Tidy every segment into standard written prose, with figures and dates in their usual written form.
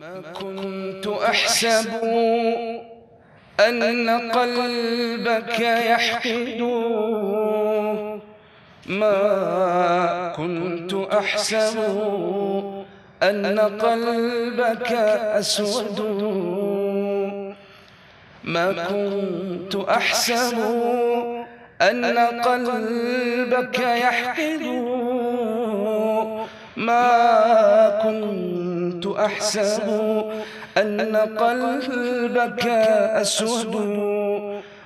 ما كنت أحسب أن قلبك يحقد، ما كنت أحسب أن قلبك أسود، ما كنت أحسب أن قلبك يحقد، ما كنت أحسب أن قلبك أسود،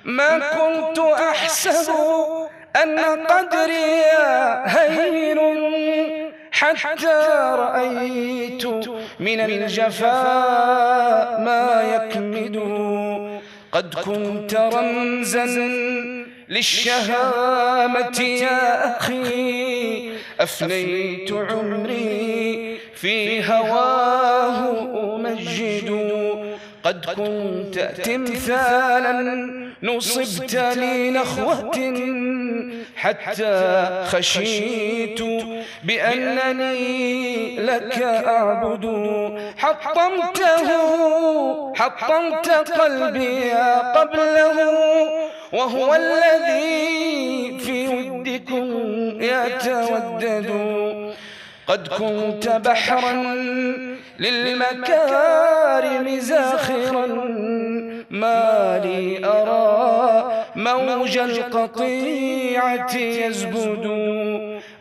ما كنت أحسب أن قدري هين حتى رأيت من الجفاء ما يكمد. قد كنت رمزا للشهامة يا أخي، أفنيت عمري في هواه أمجد. قد كنت تمثالا نصبت لي نخوة، حتى خشيت بأنني لك أعبد. حطمت قلبي قبله، وهو الذي في ودكم يتودد. قد كنت بحرا للمكارم زاخرا، ما لي أرى موج القطيعة يزبد.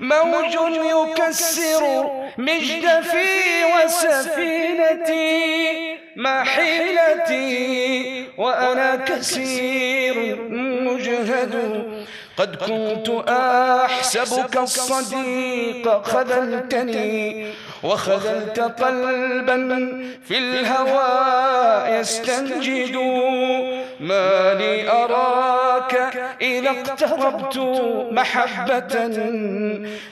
موج يكسر مجدفي وسفينتي، ما حيلتي وأنا كسير مجهد. قد كنت أحسبك الصديق، خذلتني وخذلت قلبا في الهوى يستنجد. ما لي أراك إذا اقتربت محبة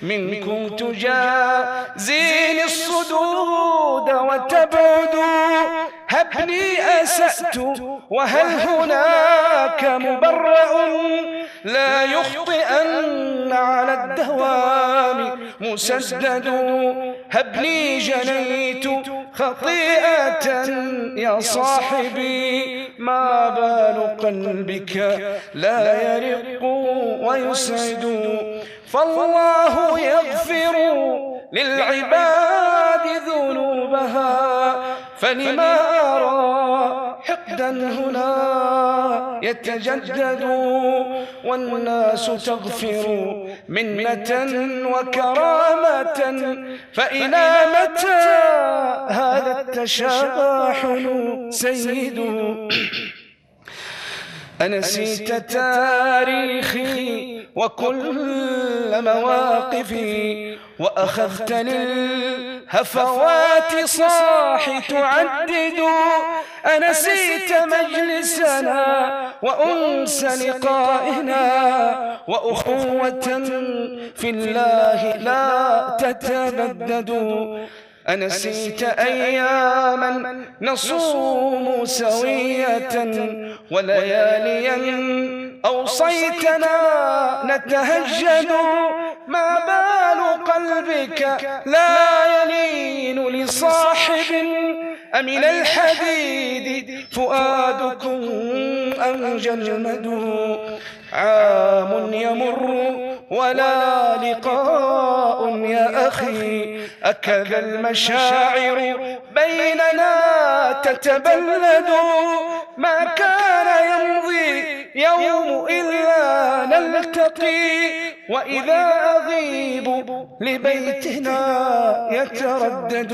منكم تجازيني الصدود وتبعد. هبني أسأت وهل هناك مبرأ، لا يخطئن على الدوام مسدد. هبني جنيت خطيئة يا صاحبي، ما بال قلبك لا يرق ويسعد. فالله يغفر للعباد ذنوبها، فلما أرى حقدا هنا يتجدد. والناس تغفر منة وكرامة، فإلى متى هذا التشاحن سيد. أنسيت تاريخي وكل مواقفي، وأخذت للهفوات صاح تعدد. أنسيت مجلسنا وأنس لقائنا، وأخوة في الله لا تتبدد. أنسيت أياما نصوم سوية، ولياليا أوصيتنا نتهجد. ما بال قلبك لا يلين لصاحب، أمن الحديد فؤادكم أم جلمد. عام يمر ولا لقاء يا أخي، أكذا المشاعر بيننا تتبلد. ما كان يمضي يوم إلا نلتقي، وإذا أغيب لبيتنا يتردد.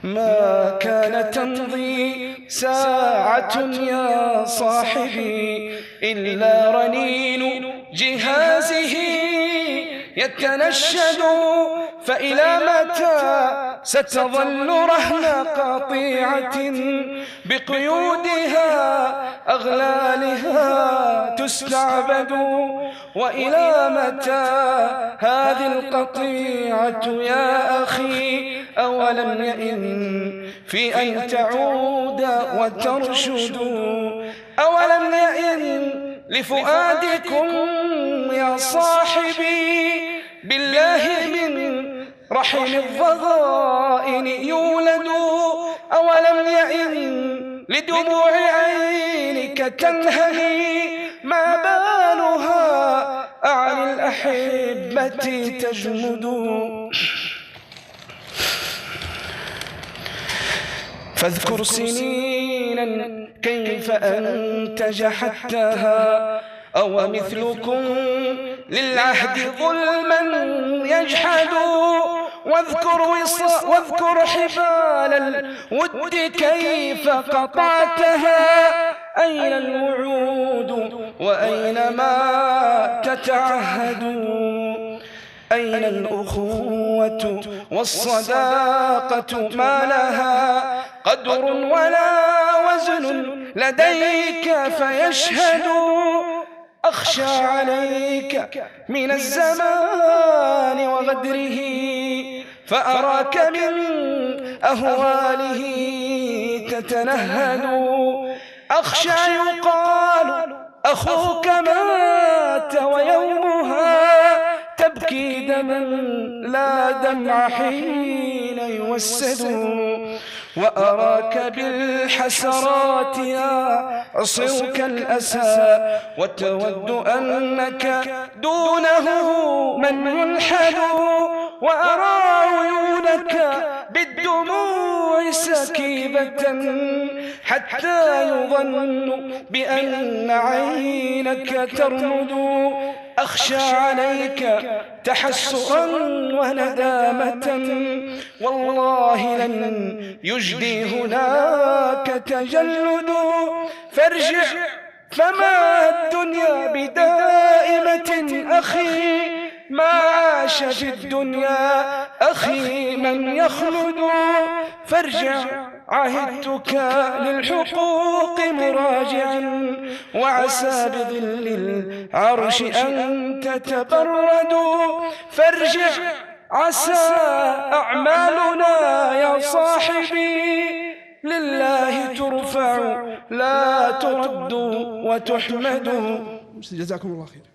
ما كان تمضي ساعة يا صاحبي، إلا رنين جهازه يتنشد. فإلى متى ستظل رهن قطيعة، بقيودها أغلالها تستعبد. وإلى متى هذه القطيعة يا أخي، أولم يئن في أن تعود وترشد. أولم يئن لفؤادكم يا صاحبي، بالله من رحم الضغائن يولد أولم يئن لدموع عينك تنهمي ما بالها عن الأحبة تجمد فاذكر سنينا كيف أنتج حتاها أو مثلكم للعهد ظلما يجحد واذكر حبال الود كيف قطعتها أين الوعود وأين ما تتعهد أين الأخوة والصداقة ما لها قدر ولا وزن لديك فيشهد أخشى عليك من الزمان وغدره فأراك من أهواله تتنهد أخشى يقال أخوك مات ويومها تبكي دما لا دمع حين يوسد وأراك بالحسرات يعصرك الأسى وتود أنك دونه من يلحد وأرى عيونك بالدموع سكيبة حتى يظن بأن عينك ترمد أخشى عليك تحسرا وندامة والله لن يجدي هناك تجلد فارجع فما الدنيا بدائمة أخي ما عاش في الدنيا أخي من يخلد فارجع عهدتك للحقوق مراجعا وعسى بظل العرش أن تتبرد فارجع عسى أعمالنا يا صاحبي لله ترفع لا ترد وتحمد. جزاكم الله خير.